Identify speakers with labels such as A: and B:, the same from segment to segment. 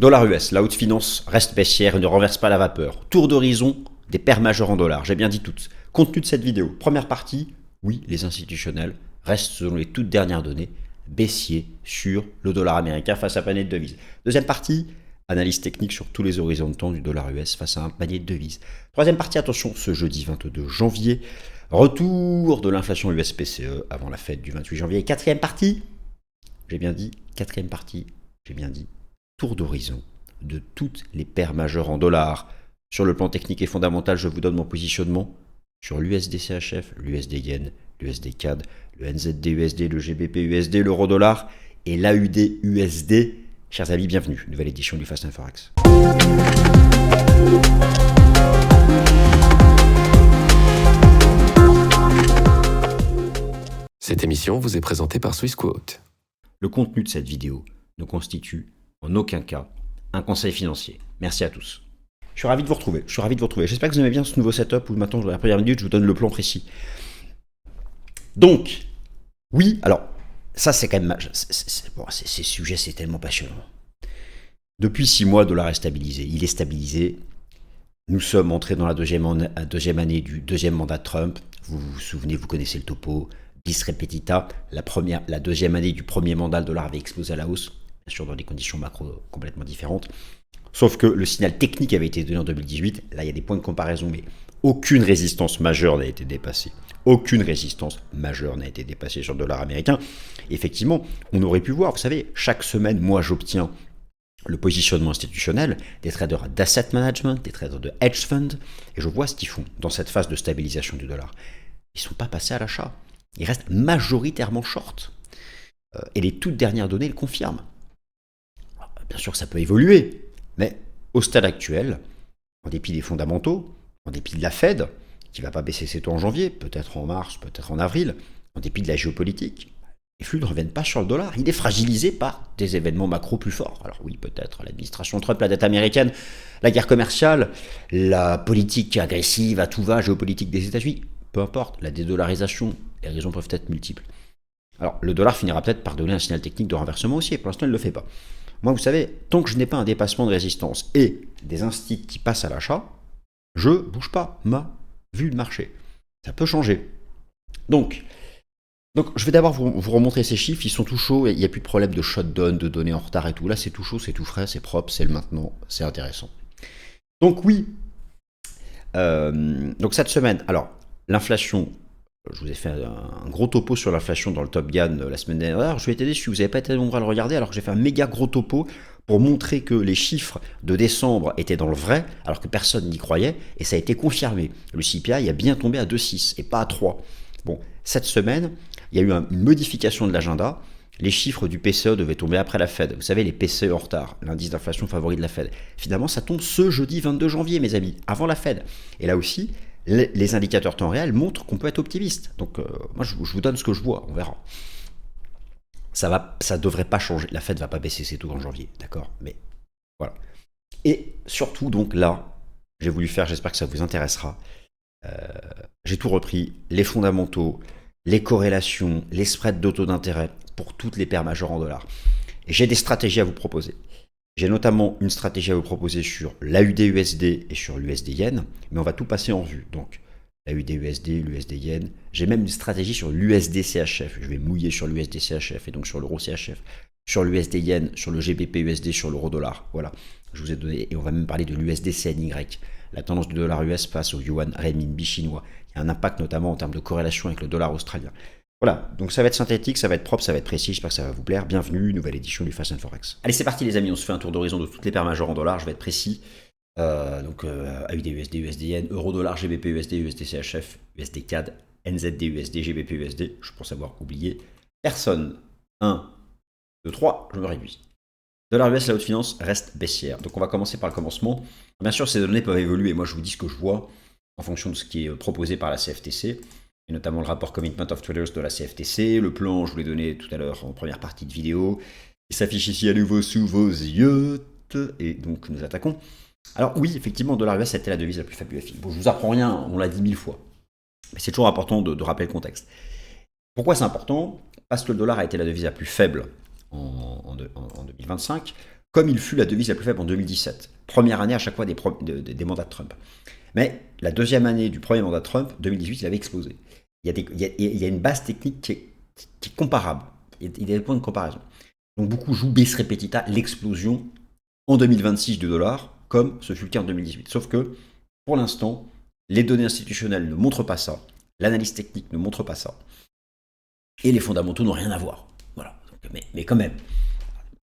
A: Dollar US, la haute finance reste baissière et ne renverse pas la vapeur. Tour d'horizon des paires majeures en dollars, j'ai bien dit toutes. Contenu de cette vidéo, première partie, oui, les institutionnels restent selon les toutes dernières données baissiers sur le dollar américain face à un panier de devises. Deuxième partie, analyse technique sur tous les horizons de temps du dollar US face à un panier de devises. Troisième partie, attention, ce jeudi 22 janvier, retour de l'inflation US PCE avant la fête du 28 janvier. Quatrième partie, j'ai bien dit, tour d'horizon de toutes les paires majeures en dollars. Sur le plan technique et fondamental, je vous donne mon positionnement sur l'USD CHF, l'USD Yen, l'USD CAD, le NZD USD, le GBP USD, l'euro dollar et l'AUD USD. Chers amis, bienvenue, nouvelle édition du Fast and Forex.
B: Cette émission vous est présentée par Swissquote.
A: Le contenu de cette vidéo ne constitue en aucun cas un conseil financier. Merci à tous. Je suis ravi de vous retrouver. J'espère que vous aimez bien ce nouveau setup où maintenant, dans la première minute, je vous donne le plan précis. Donc, oui, alors, ça c'est quand même... ces sujets, c'est tellement passionnant. Depuis 6 mois, le dollar est stabilisé. Il est stabilisé. Nous sommes entrés dans la deuxième année du deuxième mandat de Trump. Vous vous souvenez, vous connaissez le topo. Bis repetita. La deuxième année du premier mandat, le dollar avait explosé à la hausse. Bien sûr, dans des conditions macro complètement différentes. Sauf que le signal technique avait été donné en 2018. Là, il y a des points de comparaison, mais aucune résistance majeure n'a été dépassée. Aucune résistance majeure n'a été dépassée sur le dollar américain. Effectivement, on aurait pu voir, vous savez, chaque semaine, moi, j'obtiens le positionnement institutionnel des traders d'asset management, des traders de hedge fund, et je vois ce qu'ils font dans cette phase de stabilisation du dollar. Ils ne sont pas passés à l'achat. Ils restent majoritairement short. Et les toutes dernières données le confirment. Bien sûr que ça peut évoluer. Mais au stade actuel, en dépit des fondamentaux, en dépit de la Fed, qui ne va pas baisser ses taux en janvier, peut-être en mars, peut-être en avril, en dépit de la géopolitique, les flux ne reviennent pas sur le dollar. Il est fragilisé par des événements macro plus forts. Alors oui, peut-être l'administration Trump, la dette américaine, la guerre commerciale, la politique agressive à tout va, géopolitique des États-Unis, peu importe, la dédollarisation, les raisons peuvent être multiples. Alors le dollar finira peut-être par donner un signal technique de renversement haussier. Pour l'instant, il ne le fait pas. Moi, vous savez, tant que je n'ai pas un dépassement de résistance et des instits qui passent à l'achat, je ne bouge pas ma vue de marché. Ça peut changer. Donc je vais d'abord vous remontrer ces chiffres. Ils sont tout chauds. Il n'y a plus de problème de shutdown, de données en retard et tout. Là, c'est tout chaud, c'est tout frais, c'est propre, c'est le maintenant. C'est intéressant. Donc oui. Donc cette semaine, alors, l'inflation... Je vous ai fait un gros topo sur l'inflation dans le Top Gun la semaine dernière. Je vais été déçu, vous n'avez pas été nombreux à le regarder, alors que j'ai fait un méga gros topo pour montrer que les chiffres de décembre étaient dans le vrai, alors que personne n'y croyait, et ça a été confirmé. Le CPI a bien tombé à 2,6 et pas à 3. Bon, cette semaine, il y a eu une modification de l'agenda. Les chiffres du PCE devaient tomber après la Fed. Vous savez, les PCE en retard, l'indice d'inflation favori de la Fed. Finalement, ça tombe ce jeudi 22 janvier, mes amis, avant la Fed. Et là aussi, les indicateurs temps réel montrent qu'on peut être optimiste. Donc, moi, je vous donne ce que je vois, on verra. Ça devrait pas changer. La Fed va pas baisser ses taux en janvier, d'accord? Mais voilà. Et surtout, donc là, j'ai voulu faire, j'espère que ça vous intéressera. J'ai tout repris, les fondamentaux, les corrélations, les spreads de taux d'intérêt pour toutes les paires majeures en dollars. Et j'ai des stratégies à vous proposer. J'ai notamment une stratégie à vous proposer sur l'AUD USD et sur l'USD Yen, mais on va tout passer en vue. Donc, l'AUD USD, l'USD Yen. J'ai même une stratégie sur l'USD CHF. Je vais mouiller sur l'USD CHF et donc sur l'euro CHF, sur l'USD Yen, sur le GBP USD, sur l'euro dollar. Voilà, je vous ai donné. Et on va même parler de l'USD CNY, la tendance du dollar US face au yuan renminbi chinois. Il y a un impact notamment en termes de corrélation avec le dollar australien. Voilà, donc ça va être synthétique, ça va être propre, ça va être précis, j'espère que ça va vous plaire. Bienvenue, nouvelle édition du Fast and Forex. Allez, c'est parti les amis, on se fait un tour d'horizon de toutes les paires majeures en dollars, je vais être précis. AUD USD, USD Yen, Euro dollar, GBP USD, USD CHF, USD CAD, NZD USD, GBP USD, je pense avoir oublié personne. 1, 2, 3, je me réduis. Dollar US, la haute finance reste baissière. Donc on va commencer par le commencement. Bien sûr, ces données peuvent évoluer, moi je vous dis ce que je vois en fonction de ce qui est proposé par la CFTC. Et notamment le rapport Commitment of Traders de la CFTC. Le plan, je vous l'ai donné tout à l'heure en première partie de vidéo. Il s'affiche ici à nouveau sous vos yeux. Et donc, nous attaquons. Alors oui, effectivement, dollar US, c'était la devise la plus faible du FI. Bon, je vous apprends rien, on l'a dit 1000 fois. Mais c'est toujours important de rappeler le contexte. Pourquoi c'est important? Parce que le dollar a été la devise la plus faible en 2025. comme il fut la devise la plus faible en 2017. Première année à chaque fois des mandats de Trump. Mais la deuxième année du premier mandat de Trump, 2018, il avait explosé. Il y a une base technique qui est comparable. Il y a des points de comparaison. Donc beaucoup jouent bis repetita l'explosion en 2026 du dollar, comme ce fut le cas en 2018. Sauf que, pour l'instant, les données institutionnelles ne montrent pas ça, l'analyse technique ne montre pas ça, et les fondamentaux n'ont rien à voir. Voilà. Mais quand même,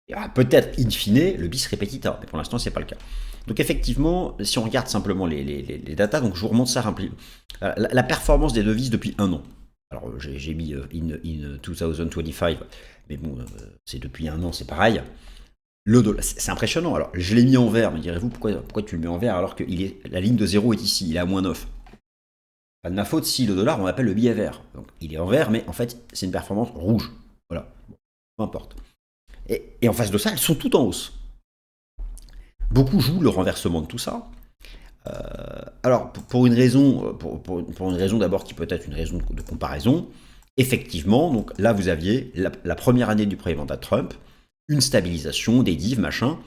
A: il y aura peut-être, in fine, le bis repetita, mais pour l'instant, ce n'est pas le cas. Donc effectivement, si on regarde simplement les datas, donc je vous remonte ça rapidement. La performance des devises depuis un an. Alors j'ai mis in 2025, mais bon, c'est depuis un an, c'est pareil. Le dollar, c'est impressionnant. Alors je l'ai mis en vert, me direz-vous, pourquoi tu le mets en vert alors que la ligne de 0 est ici, il est à -9. Pas de ma faute si le dollar, on l'appelle le billet vert. Donc il est en vert, mais en fait, c'est une performance rouge. Voilà, bon, peu importe. Et en face de ça, elles sont toutes en hausse. Beaucoup jouent le renversement de tout ça. Alors, pour une raison, pour une raison d'abord qui peut être une raison de comparaison, effectivement, donc là vous aviez la première année du premier mandat de Trump, une stabilisation, des divs, machin,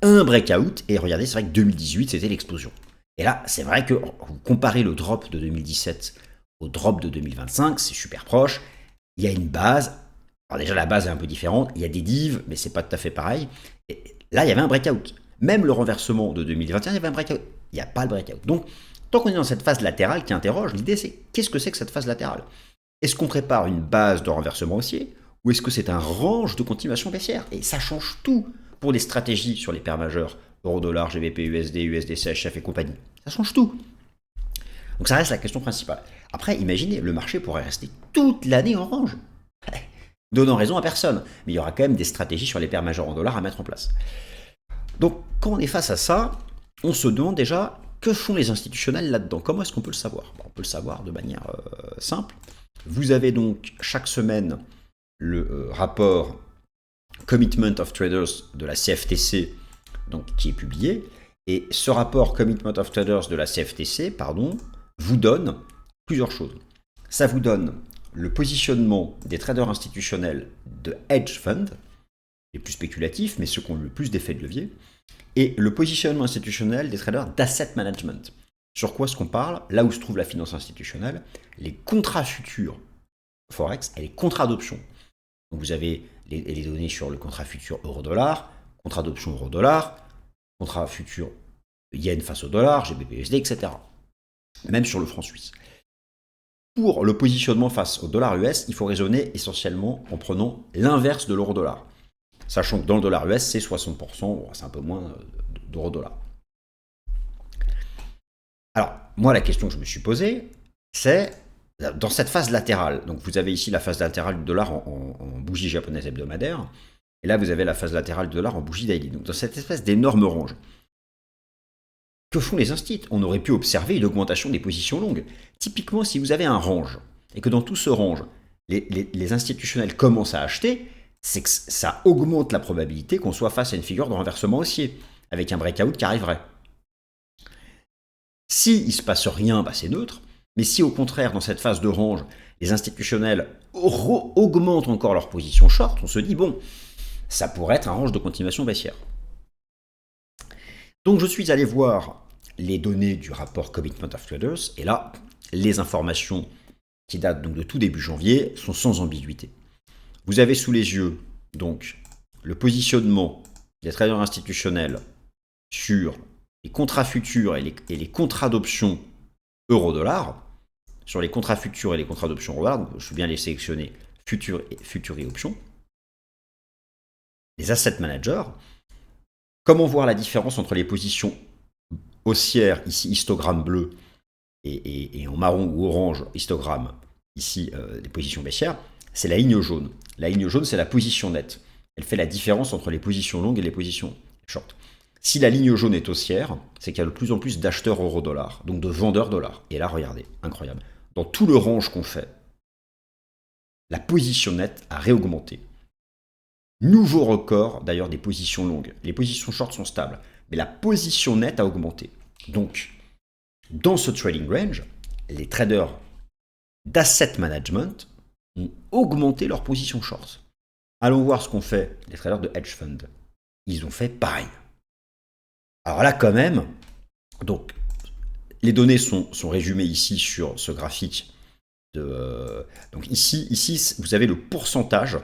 A: un breakout, et regardez, c'est vrai que 2018, c'était l'explosion. Et là, c'est vrai que vous comparez le drop de 2017 au drop de 2025, c'est super proche, il y a une base, alors déjà la base est un peu différente, il y a des divs, mais c'est pas tout à fait pareil, et là il y avait un breakout. Même le renversement de 2021, il y avait un breakout. Il n'y a pas le breakout. Donc, tant qu'on est dans cette phase latérale qui interroge, l'idée c'est qu'est-ce que c'est que cette phase latérale? Est-ce qu'on prépare une base de renversement haussier ou est-ce que c'est un range de continuation baissière? Et ça change tout pour les stratégies sur les paires majeures, euro-dollar, GBP, USD, USD, CHF et compagnie. Ça change tout. Donc ça reste la question principale. Après, imaginez, le marché pourrait rester toute l'année en range, donnant raison à personne. Mais il y aura quand même des stratégies sur les paires majeures en dollars à mettre en place. Donc, quand on est face à ça, on se demande déjà que font les institutionnels là-dedans. Comment est-ce qu'on peut le savoir? On peut le savoir de manière simple. Vous avez donc chaque semaine le rapport Commitment of Traders de la CFTC, donc, qui est publié. Et ce rapport Commitment of Traders de la CFTC, vous donne plusieurs choses. Ça vous donne le positionnement des traders institutionnels de hedge funds, les plus spéculatifs, mais ceux qui ont le plus d'effets de levier, et le positionnement institutionnel des traders d'asset management. Sur quoi est-ce qu'on parle? Là où se trouve la finance institutionnelle, les contrats futurs Forex et les contrats d'options. Donc vous avez les données sur le contrat futur euro-dollar, contrat d'option euro-dollar, contrat futur yen face au dollar, GBP-USD, etc. Même sur le franc suisse. Pour le positionnement face au dollar US, il faut raisonner essentiellement en prenant l'inverse de l'euro-dollar. Sachant que dans le dollar US, c'est 60%, c'est un peu moins d'euro-dollar. Alors, moi, la question que je me suis posée, c'est dans cette phase latérale. Donc, vous avez ici la phase latérale du dollar en bougie japonaise hebdomadaire, et là, vous avez la phase latérale du dollar en bougie daily. Donc, dans cette espèce d'énorme range. Que font les instituts? On aurait pu observer une augmentation des positions longues. Typiquement, si vous avez un range, et que dans tout ce range, les institutionnels commencent à acheter, c'est que ça augmente la probabilité qu'on soit face à une figure de renversement haussier, avec un breakout qui arriverait. Si il ne se passe rien, c'est neutre, mais si au contraire, dans cette phase de range, les institutionnels augmentent encore leur position short, on se dit, bon, ça pourrait être un range de continuation baissière. Donc je suis allé voir les données du rapport Commitment of Traders, et là, les informations qui datent donc de tout début janvier sont sans ambiguïté. Vous avez sous les yeux donc le positionnement des traders institutionnels sur les contrats futurs et les contrats d'options euro-dollar. Sur les contrats futurs et les contrats d'options euro-dollar, donc je vais bien les sélectionner futurs et options. Les asset managers. Comment voir la différence entre les positions haussières, ici histogramme bleu, et en marron ou orange, histogramme, ici les positions baissières? C'est la ligne jaune. La ligne jaune, c'est la position nette. Elle fait la différence entre les positions longues et les positions short. Si la ligne jaune est haussière, c'est qu'il y a de plus en plus d'acheteurs euro-dollar, donc de vendeurs dollars. Et là, regardez, incroyable. Dans tout le range qu'on fait, la position nette a réaugmenté. Nouveau record, d'ailleurs, des positions longues. Les positions short sont stables, mais la position nette a augmenté. Donc, dans ce trading range, les traders d'asset management ont augmenté leur position short. Allons voir ce qu'ont fait les traders de hedge fund. ils ont fait pareil. Alors là, quand même, donc, les données sont résumées ici sur ce graphique. Donc ici, vous avez le pourcentage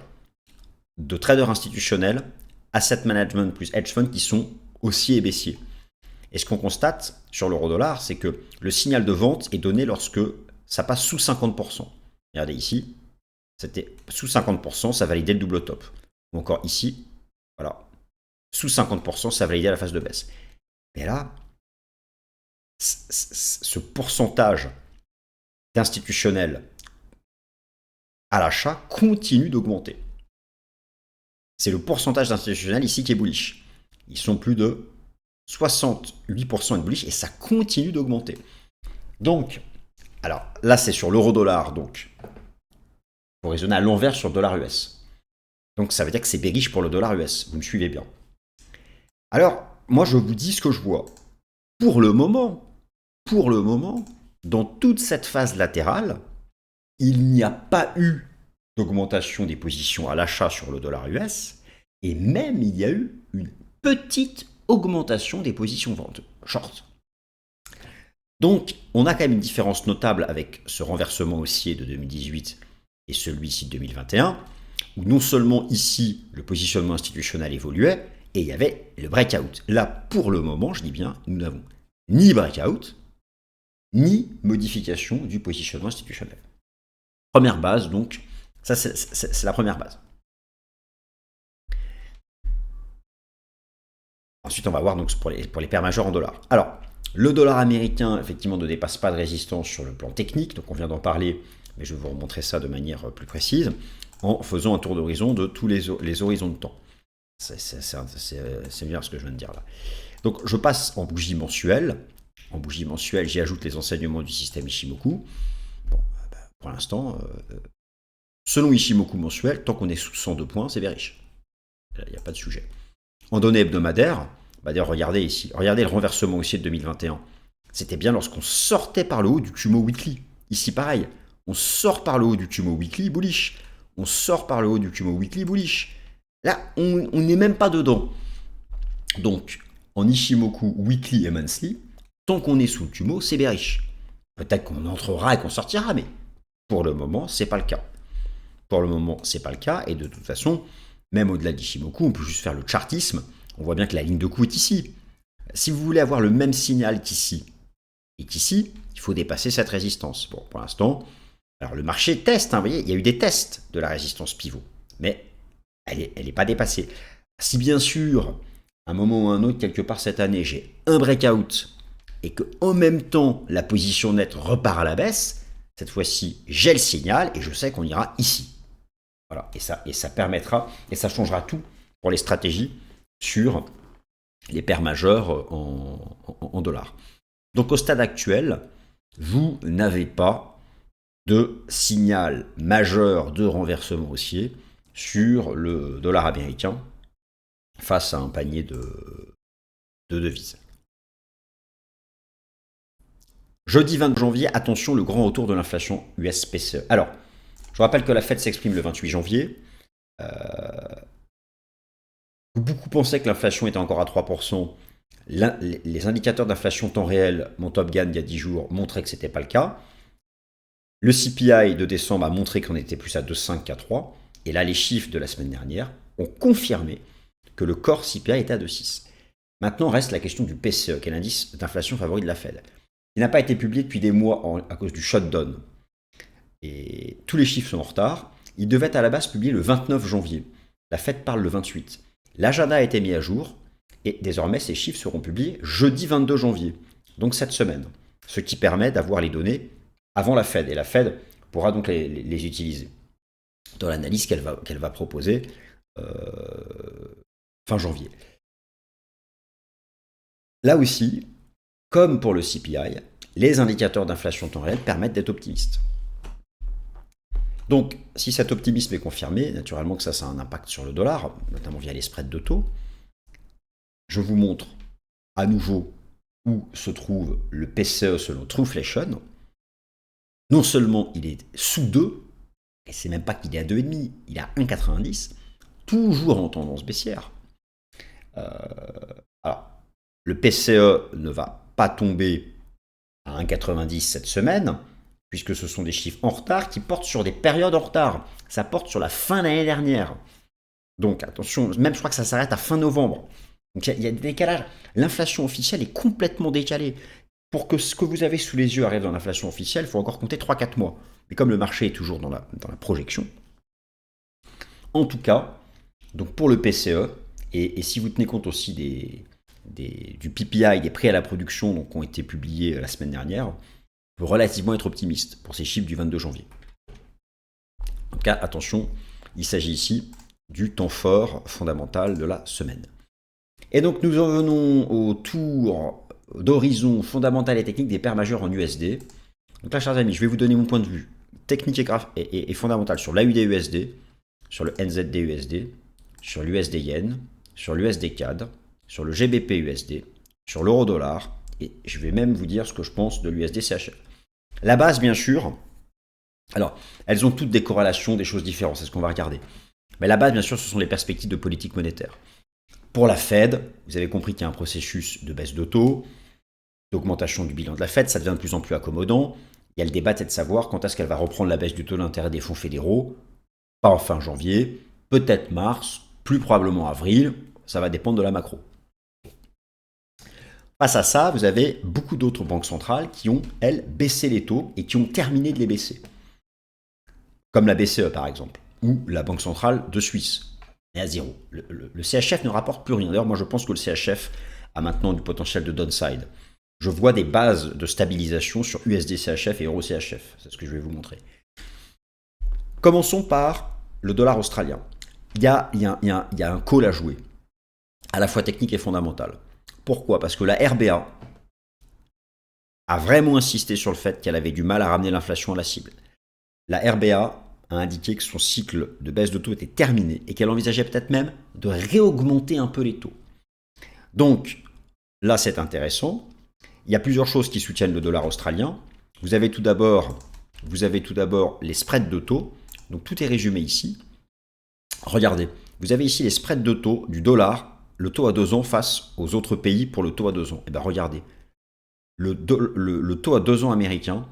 A: de traders institutionnels, asset management plus hedge fund qui sont haussiers et baissiers. Et ce qu'on constate sur l'euro-dollar, c'est que le signal de vente est donné lorsque ça passe sous 50%. Regardez ici, c'était sous 50%, ça validait le double top. Ou encore ici, voilà, sous 50%, ça validait la phase de baisse. Mais là, ce pourcentage d'institutionnels à l'achat continue d'augmenter. C'est le pourcentage d'institutionnels ici qui est bullish. Ils sont plus de 68% de bullish et ça continue d'augmenter. Donc, alors là c'est sur l'euro-dollar, donc pour raisonner à l'envers sur le dollar US. Donc ça veut dire que c'est bearish pour le dollar US, vous me suivez bien. Alors, moi je vous dis ce que je vois. Pour le moment, dans toute cette phase latérale, il n'y a pas eu d'augmentation des positions à l'achat sur le dollar US, et même il y a eu une petite augmentation des positions vente, short. Donc, on a quand même une différence notable avec ce renversement haussier de 2018 et celui-ci de 2021, où non seulement ici, le positionnement institutionnel évoluait, et il y avait le breakout. Là, pour le moment, je dis bien, nous n'avons ni breakout, ni modification du positionnement institutionnel. Première base, donc, ça c'est la première base. Ensuite, on va voir donc pour les paires majeures en dollars. Alors, le dollar américain, effectivement, ne dépasse pas de résistance sur le plan technique, donc on vient d'en parler, mais je vais vous remontrer ça de manière plus précise, en faisant un tour d'horizon de tous les horizons de temps. C'est bien ce que je viens de dire là. Donc, je passe en bougie mensuelle. En bougie mensuelle, j'y ajoute les enseignements du système Ishimoku. Bon, pour l'instant, selon Ishimoku mensuel, tant qu'on est sous 102 points, c'est bearish. Il n'y a pas de sujet. En données hebdomadaires, d'ailleurs, regardez ici, regardez le renversement haussier de 2021. C'était bien lorsqu'on sortait par le haut du Kumo Weekly. Ici, pareil, on sort par le haut du Kumo Weekly, bullish. On sort par le haut du Kumo Weekly, bullish. Là, on n'est même pas dedans. Donc, en Ishimoku Weekly et Monthly, tant qu'on est sous le Kumo, c'est bearish. Peut-être qu'on entrera et qu'on sortira, mais pour le moment, c'est pas le cas. Pour le moment, c'est pas le cas, et de toute façon, même au-delà d'Ishimoku, on peut juste faire le chartisme. On voit bien que la ligne de coup est ici. Si vous voulez avoir le même signal qu'ici et qu'ici, il faut dépasser cette résistance. Bon, pour l'instant, alors le marché teste, vous voyez, il y a eu des tests de la résistance pivot, mais elle n'est pas dépassée. Si bien sûr, à un moment ou à un autre, quelque part cette année, j'ai un breakout et qu'en même temps, la position nette repart à la baisse, cette fois-ci, j'ai le signal et je sais qu'on ira ici. Voilà, et ça permettra, et ça changera tout pour les stratégies sur les paires majeures en dollars. Donc au stade actuel, vous n'avez pas de signal majeur de renversement haussier sur le dollar américain face à un panier de devises. Jeudi 20 janvier, attention, le grand retour de l'inflation US PCE. Alors, je vous rappelle que la Fed s'exprime le 28 janvier. Beaucoup pensaient que l'inflation était encore à 3%. Les indicateurs d'inflation temps réel, mon Top Gun il y a 10 jours, montraient que ce n'était pas le cas. Le CPI de décembre a montré qu'on était plus à 2,5 qu'à 3. Et là, les chiffres de la semaine dernière ont confirmé que le core CPI était à 2,6. Maintenant reste la question du PCE, qui est l'indice d'inflation favori de la Fed. Il n'a pas été publié depuis des mois à cause du shutdown. Et tous les chiffres sont en retard. Il devait être à la base publié le 29 janvier. La Fed parle le 28. L'agenda a été mis à jour et désormais ces chiffres seront publiés jeudi 22 janvier, donc cette semaine, ce qui permet d'avoir les données avant la Fed. Et la Fed pourra donc les utiliser dans l'analyse qu'elle va proposer fin janvier. Là aussi, comme pour le CPI, les indicateurs d'inflation temps réel permettent d'être optimistes. Donc, si cet optimisme est confirmé, naturellement que ça a un impact sur le dollar, notamment via les spreads de taux. Je vous montre à nouveau où se trouve le PCE selon Trueflation. Non seulement il est sous 2, et c'est même pas qu'il est à 2,5, il est à 1,90, toujours en tendance baissière. Alors, le PCE ne va pas tomber à 1,90 cette semaine, puisque ce sont des chiffres en retard qui portent sur des périodes en retard. Ça porte sur la fin de l'année dernière. Donc attention, même je crois que ça s'arrête à fin novembre. Donc il y a des décalages. L'inflation officielle est complètement décalée. Pour que ce que vous avez sous les yeux arrive dans l'inflation officielle, il faut encore compter 3-4 mois. Mais comme le marché est toujours dans la projection, en tout cas, donc pour le PCE, et si vous tenez compte aussi du PPI, des prix à la production donc, qui ont été publiés la semaine dernière, on peut relativement être optimiste pour ces chiffres du 22 janvier. En tout cas, attention, il s'agit ici du temps fort fondamental de la semaine. Et donc nous en venons au tour d'horizon fondamental et technique des paires majeures en USD. Donc là, chers amis, je vais vous donner mon point de vue technique et fondamental sur l'AUD-USD, sur le NZD-USD, sur l'USD-Yen, sur l'USD-CAD, sur le GBP-USD, sur l'euro-dollar, et je vais même vous dire ce que je pense de l'USD-CHF. La base, bien sûr, alors, elles ont toutes des corrélations, des choses différentes, c'est ce qu'on va regarder. Mais la base, bien sûr, ce sont les perspectives de politique monétaire. Pour la Fed, vous avez compris qu'il y a un processus de baisse de taux, d'augmentation du bilan de la Fed, ça devient de plus en plus accommodant. Il y a le débat de savoir quand est-ce qu'elle va reprendre la baisse du taux d'intérêt des fonds fédéraux, pas en fin janvier, peut-être mars, plus probablement avril, ça va dépendre de la macro. Face à ça, vous avez beaucoup d'autres banques centrales qui ont, elles, baissé les taux et qui ont terminé de les baisser. Comme la BCE par exemple, ou la Banque centrale de Suisse, est à zéro. Le CHF ne rapporte plus rien. D'ailleurs, moi je pense que le CHF a maintenant du potentiel de downside. Je vois des bases de stabilisation sur USD-CHF et Euro-CHF. C'est ce que je vais vous montrer. Commençons par le dollar australien. Il y a un call à jouer, à la fois technique et fondamental. Pourquoi ? Parce que la RBA a vraiment insisté sur le fait qu'elle avait du mal à ramener l'inflation à la cible. La RBA a indiqué que son cycle de baisse de taux était terminé et qu'elle envisageait peut-être même de réaugmenter un peu les taux. Donc, là, c'est intéressant. Il y a plusieurs choses qui soutiennent le dollar australien. Vous avez tout d'abord les spreads de taux. Donc, tout est résumé ici. Regardez, vous avez ici les spreads de taux du dollar, le taux à 2 ans face aux autres pays pour le taux à 2 ans. Et bien, regardez, le taux à 2 ans américain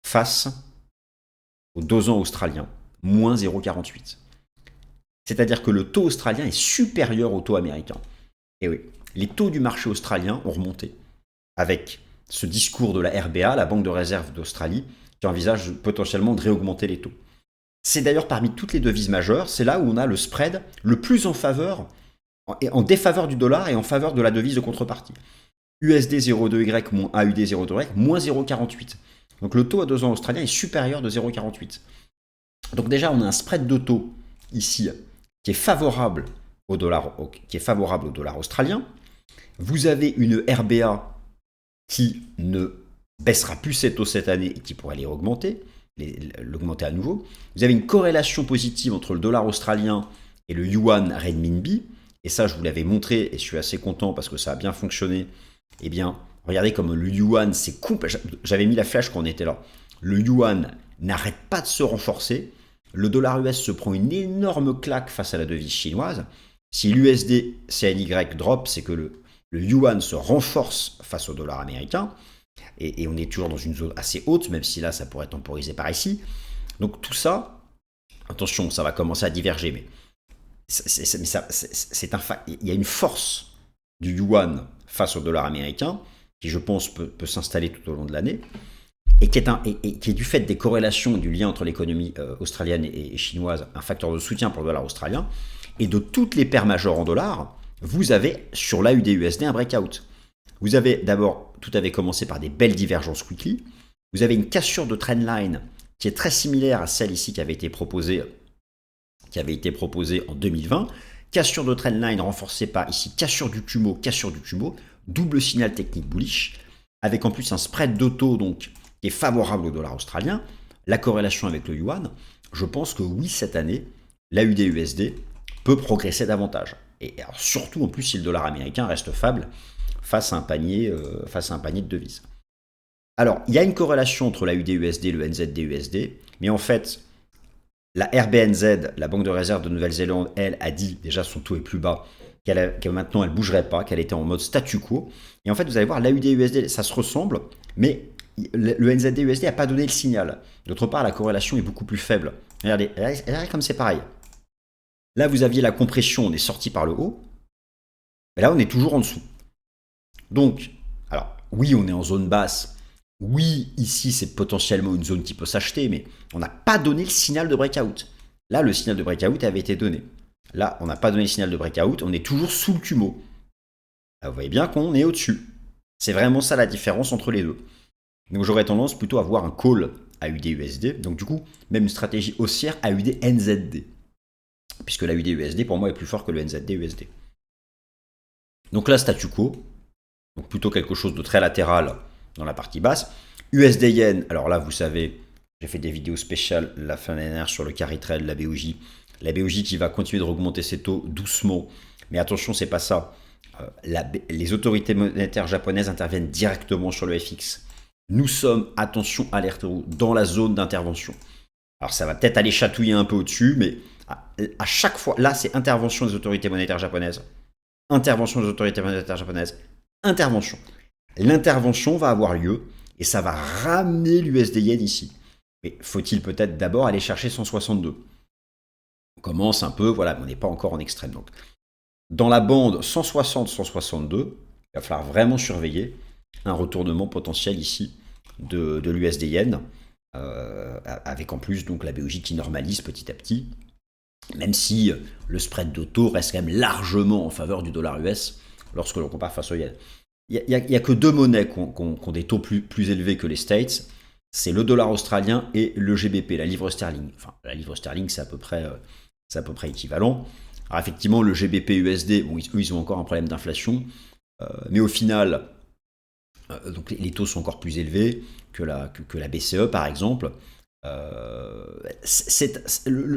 A: face aux 2 ans australiens, moins 0,48. C'est-à-dire que le taux australien est supérieur au taux américain. Et oui, les taux du marché australien ont remonté avec ce discours de la RBA, la Banque de réserve d'Australie, qui envisage potentiellement de réaugmenter les taux. C'est d'ailleurs parmi toutes les devises majeures, c'est là où on a le spread le plus en faveur, en défaveur du dollar et en faveur de la devise de contrepartie. USD 0,2Y moins AUD 0,2Y moins 0,48. Donc le taux à 2 ans australien est supérieur de 0,48. Donc déjà, on a un spread de taux ici qui est favorable au dollar australien. Vous avez une RBA qui ne baissera plus ses taux cette année et qui pourrait les augmenter, l'augmenter à nouveau. Vous avez une corrélation positive entre le dollar australien et le yuan renminbi. Et ça, je vous l'avais montré et je suis assez content parce que ça a bien fonctionné. Eh bien, regardez comme le yuan, j'avais mis la flèche quand on était là. Le yuan n'arrête pas de se renforcer. Le dollar US se prend une énorme claque face à la devise chinoise. Si l'USD CNY drop, c'est que le yuan se renforce face au dollar américain. Et on est toujours dans une zone assez haute, même si là, ça pourrait temporiser par ici. Donc tout ça, attention, ça va commencer à diverger. Mais il y a une force du yuan face au dollar américain qui, je pense, peut s'installer tout au long de l'année, et qui est du fait des corrélations du lien entre l'économie australienne et chinoise, un facteur de soutien pour le dollar australien. Et de toutes les paires majeures en dollars, vous avez sur l'AUD-USD un breakout. Vous avez d'abord, tout avait commencé par des belles divergences weekly. Vous avez une cassure de trendline qui est très similaire à celle ici qui avait été proposée en 2020. Cassure de trendline renforcée par ici cassure du Kumo, double signal technique bullish, avec en plus un spread de taux donc, qui est favorable au dollar australien, la corrélation avec le yuan. Je pense que oui, cette année, l'AUD-USD peut progresser davantage. Et alors, surtout en plus si le dollar américain reste faible face à un panier de devises. Alors, il y a une corrélation entre l'AUD-USD et le NZD-USD, mais en fait, la RBNZ, la Banque de réserve de Nouvelle-Zélande, elle, a dit, déjà son taux est plus bas, que maintenant elle ne bougerait pas, qu'elle était en mode statu quo. Et en fait, vous allez voir, l'AUD-USD, ça se ressemble, mais le NZD-USD n'a pas donné le signal. D'autre part, la corrélation est beaucoup plus faible. Regardez, comme c'est pareil. Là, vous aviez la compression, on est sorti par le haut, mais là, on est toujours en dessous. Donc, alors, oui, on est en zone basse. Oui, ici, c'est potentiellement une zone qui peut s'acheter, mais on n'a pas donné le signal de breakout. Là, le signal de breakout avait été donné. Là, on n'a pas donné le signal de breakout, on est toujours sous le Kumo. Là, vous voyez bien qu'on est au-dessus. C'est vraiment ça la différence entre les deux. Donc, j'aurais tendance plutôt à voir un call AUD-USD. Donc, du coup, même une stratégie haussière AUD-NZD. Puisque l'AUD-USD, pour moi, est plus fort que le NZD-USD. Donc là, statu quo. Donc, plutôt quelque chose de très latéral dans la partie basse. USD-Yen, alors là, vous savez, j'ai fait des vidéos spéciales la fin de l'année dernière sur le carry trade, la BOJ. La BOJ qui va continuer de augmenter ses taux doucement. Mais attention, c'est pas ça. Les autorités monétaires japonaises interviennent directement sur le FX. Nous sommes, attention, alerte rouge, dans la zone d'intervention. Alors ça va peut-être aller chatouiller un peu au-dessus, mais à chaque fois, là c'est intervention des autorités monétaires japonaises. Intervention des autorités monétaires japonaises. Intervention. L'intervention va avoir lieu et ça va ramener l'USD-Yen ici. Mais faut-il peut-être d'abord aller chercher 162 ? On commence un peu, voilà, on n'est pas encore en extrême. Donc, dans la bande 160-162, il va falloir vraiment surveiller un retournement potentiel ici de l'USD-Yen, avec en plus donc la BOJ qui normalise petit à petit, même si le spread de taux reste quand même largement en faveur du dollar US lorsque l'on compare face au Yen. Il n'y a que deux monnaies qui ont des taux plus élevés que les States, c'est le dollar australien et le GBP, la livre sterling. Enfin, la livre sterling, c'est à peu près équivalent. Alors effectivement, le GBP USD, bon, eux, ils ont encore un problème d'inflation, mais au final, donc les taux sont encore plus élevés que la BCE, par exemple.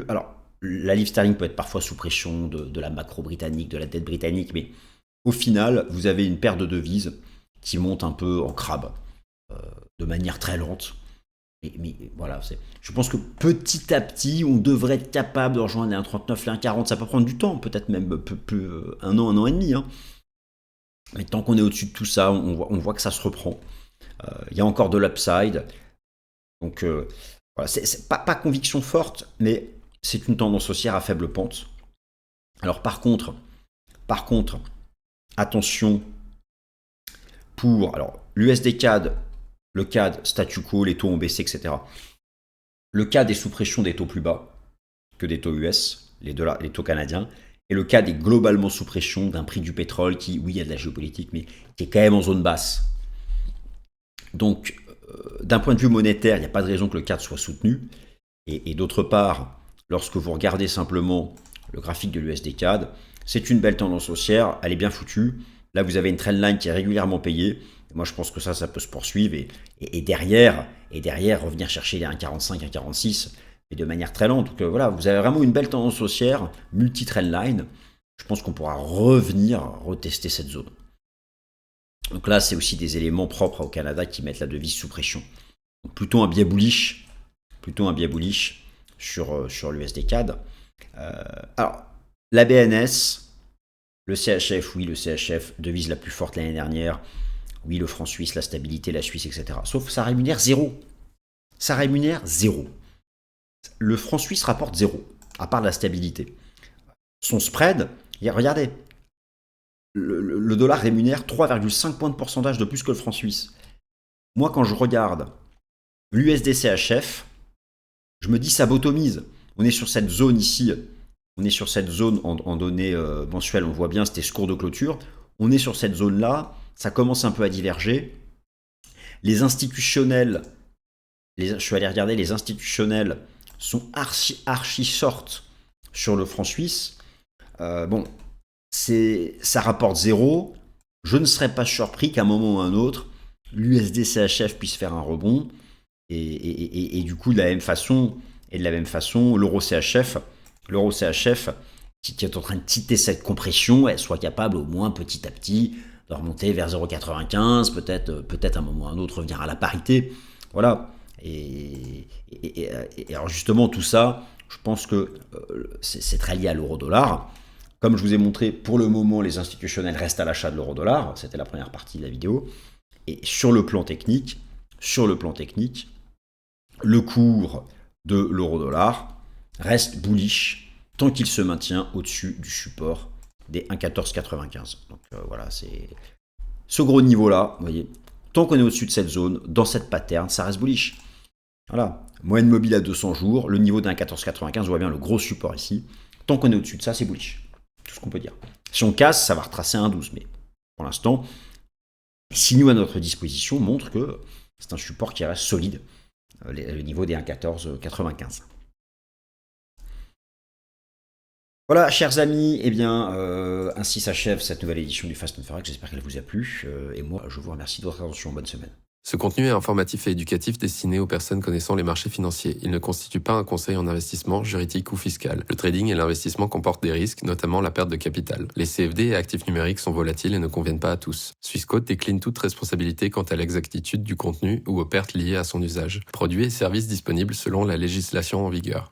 A: Alors, la livre sterling peut être parfois sous pression de la macro britannique, de la dette britannique, mais au final, vous avez une paire de devises qui monte un peu en crabe, de manière très lente. Mais voilà, je pense que petit à petit, on devrait être capable de rejoindre les 1,39, les 1,40. Ça peut prendre du temps, peut-être même plus un an et demi. Hein. Mais tant qu'on est au-dessus de tout ça, on voit que ça se reprend. Il y a encore de l'upside. Donc, voilà, c'est pas conviction forte, mais c'est une tendance haussière à faible pente. Alors, par contre, attention pour l'USD CAD, le CAD statu quo, les taux ont baissé, etc. Le CAD est sous pression des taux plus bas que des taux US, les taux canadiens. Et le CAD est globalement sous pression d'un prix du pétrole qui, oui, il y a de la géopolitique, mais qui est quand même en zone basse. Donc, d'un point de vue monétaire, il n'y a pas de raison que le CAD soit soutenu. Et d'autre part, lorsque vous regardez simplement le graphique de l'USD CAD, c'est une belle tendance haussière, elle est bien foutue. Là, vous avez une trendline qui est régulièrement payée. Moi, je pense que ça peut se poursuivre et derrière, revenir chercher les 1,45, 1,46, mais de manière très lente. Donc voilà, vous avez vraiment une belle tendance haussière, multi-trendline. Je pense qu'on pourra revenir retester cette zone. Donc là, c'est aussi des éléments propres au Canada qui mettent la devise sous pression. Donc plutôt un biais bullish sur l'USD CAD. Alors, la BNS, le CHF, oui, le CHF, devise la plus forte l'année dernière. Oui, le franc suisse, la stabilité, la Suisse, etc. Sauf que ça rémunère zéro. Le franc suisse rapporte zéro, à part la stabilité. Son spread, regardez, le dollar rémunère 3,5 points de pourcentage de plus que le franc suisse. Moi, quand je regarde l'USD CHF, je me dis ça botomise. On est sur cette zone ici, en données mensuelles, on voit bien, c'était ce cours de clôture. On est sur cette zone-là, ça commence un peu à diverger. Les institutionnels, je suis allé regarder, les institutionnels sont archi sortent sur le franc suisse. Ça rapporte zéro. Je ne serais pas surpris qu'à un moment ou à un autre, l'USD CHF puisse faire un rebond. Et du coup, de la même façon, l'euro CHF qui est en train de quitter cette compression, elle soit capable au moins petit à petit de remonter vers 0,95, peut-être à un moment ou à un autre revenir à la parité. Voilà. Et alors justement, tout ça, je pense que c'est très lié à l'euro-dollar. Comme je vous ai montré, pour le moment, les institutionnels restent à l'achat de l'euro-dollar. C'était la première partie de la vidéo. Et sur le plan technique, le cours de l'euro-dollar reste bullish tant qu'il se maintient au-dessus du support des 1,1495. Donc voilà, c'est ce gros niveau-là, vous voyez, tant qu'on est au-dessus de cette zone, dans cette pattern, ça reste bullish. Voilà, moyenne mobile à 200 jours, le niveau d'un 14,95, on voit bien le gros support ici. Tant qu'on est au-dessus de ça, c'est bullish. Tout ce qu'on peut dire. Si on casse, ça va retracer un 12, mais pour l'instant, les signaux à notre disposition montrent que c'est un support qui reste solide, le niveau des 1,1495. Voilà, chers amis, eh bien, ainsi s'achève cette nouvelle édition du Fast and Forex. J'espère qu'elle vous a plu. Et moi, je vous remercie de votre attention. Bonne semaine.
B: Ce contenu est informatif et éducatif destiné aux personnes connaissant les marchés financiers. Il ne constitue pas un conseil en investissement, juridique ou fiscal. Le trading et l'investissement comportent des risques, notamment la perte de capital. Les CFD et actifs numériques sont volatiles et ne conviennent pas à tous. Swissquote décline toute responsabilité quant à l'exactitude du contenu ou aux pertes liées à son usage. Produits et services disponibles selon la législation en vigueur.